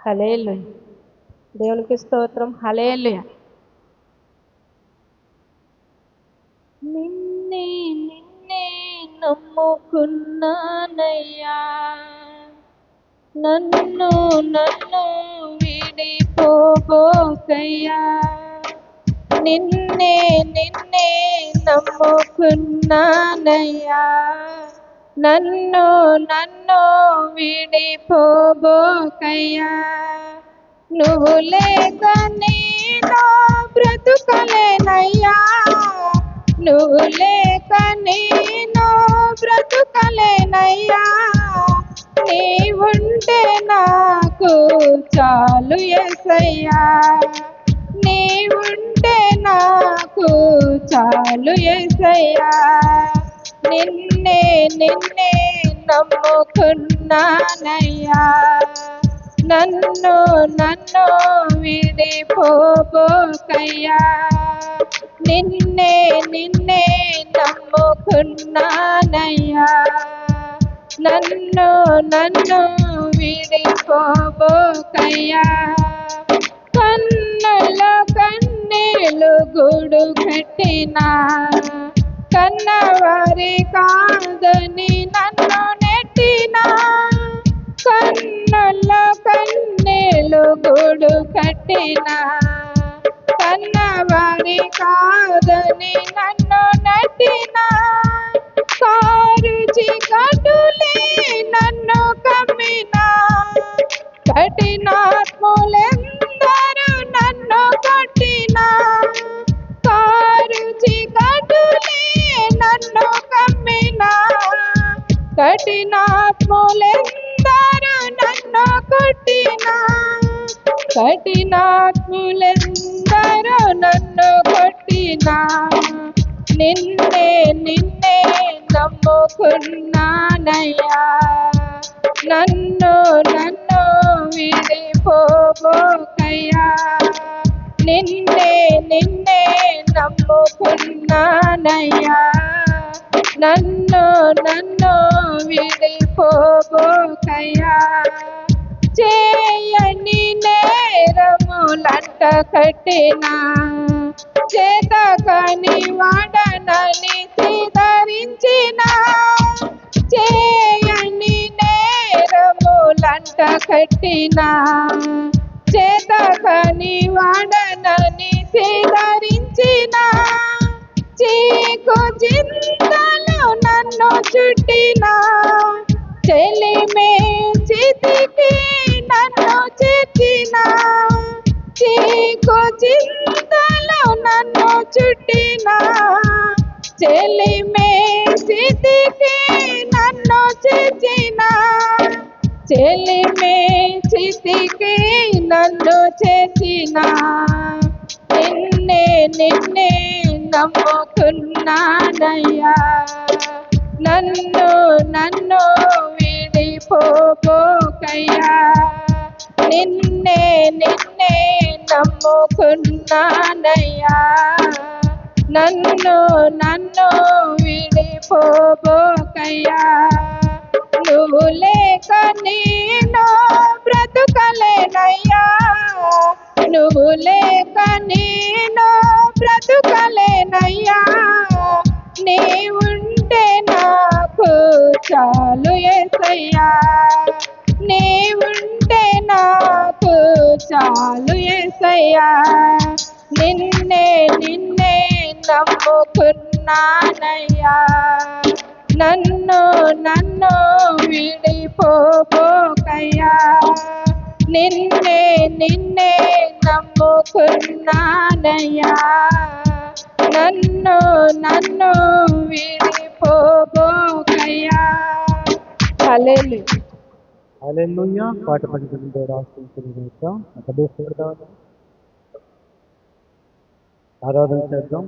హల్లెలూయా. దేవునికి స్తోత్రం. హల్లెలూయా. నిన్నే నిన్నే నమ్ముకున్నానయ్యా, నన్ను నన్ను విడిపోబోకయ్యా. నిన్నే నిన్నే నమ్ముకున్నానయ్యా, నన్ను నన్ను విడిపోబోకయ్యా. నువ్వు లేక నేను బ్రతుకలేనయ్యా, నువ్వు లేక నేను బ్రతుకలేనయ్యా. నీవుంటే నాకు చాలు యేసయ్యా, నీవుంటే నాకు చాలు యేసయ్యా. నిన్నే నిన్నే నమ్ముకున్నానయ్యా, నన్ను నన్ను విడిపోబోకయ్యా. నిన్నే నిన్నే నమ్ముకున్నానయ్యా, నన్ను నన్ను విడిపోబోకయ్యా. కన్నులో కన్నీళ్ళు గూడు కట్టినా, కన్నవారి కాదని నన్ను నెట్టినా. కన్నుల్లో కన్నీళ్ళు గూడు కట్టినా, కన్నవారి కాదని నన్ను నెట్టినా. కారు చీకటులే నన్ను కమ్మినా, కఠినాత్ములెందరూ నన్ను కొట్టినా. కారు చీకటులే నన్ను కమ్మినా, కఠినాత్ములెందరూ నన్ను కొట్టినా. కఠినాత్ములెందరూ నన్ను కొట్టినా. నిన్నే నిన్నే నమ్ముకున్నానయ్యా, నన్ను నన్ను విడిపోబోకయ్యా. నిన్నే నిన్నే నమ్ముకున్నానయ్యా, నన్ను నన్ను విడిపోబోకయ్యా. చేయని నేరములంట కట్టినా, చేతకాని వాడనని సిద్ధరించిన. చేయని నేరములంట కట్టినా, చేతకాని వాడనని సిద్ధరించిన. చీకు చింతలు నన్ను చుట్టినా, చెలిమే చితికి నన్ను చేర్చిన. చీకు చింతలు నన్ను చుట్టినా, చెలిమే చితికి నన్ను చేర్చిన. చెలిమే చితికి నన్ను చేర్చిన. నిన్నే నిన్నే నమ్ముకున్నానయ్యా, నన్ను నన్ను విడిపోబోకయ్యా. నిన్నే నిన్నే నమ్ముకున్నానయ్యా, నన్ను నన్ను విడిపోబోకయ్యా. నువ్వు లేక నేను బ్రతుకలేనయ్యా, నువ్వు లేక నేను బ్రతుకలేనయ్యా. నీవుంటే నాకు చాలు యేసయ్యా, నీవుంటే నాకు చాలు యేసయ్యా. నిన్నే నిన్నే నమ్ముకున్నానయ్యా, నన్ను నన్ను విడిపోబోకయ్యా. నిన్నే నిన్నే నమ్ముకున్నానయ్యా, నన్ను నన్ను విడిపోబోకయ్యా. హల్లెలూయా. హల్లెలూయా. పాట పడుతుంటే రాసుకుంటున్నాం. ఆరాధన చేద్దాం.